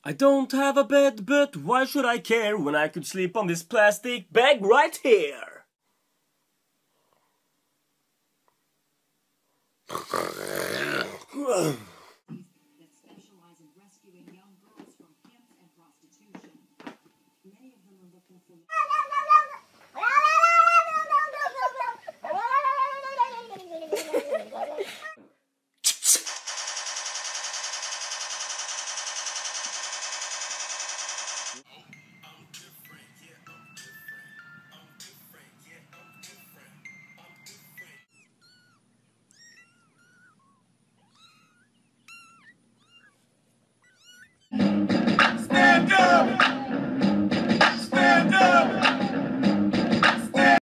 I don't have a bed, but why should I care when I could sleep on this plastic bag right here? That specialize in rescuing young girls from pimps and prostitution. Many of them are looking for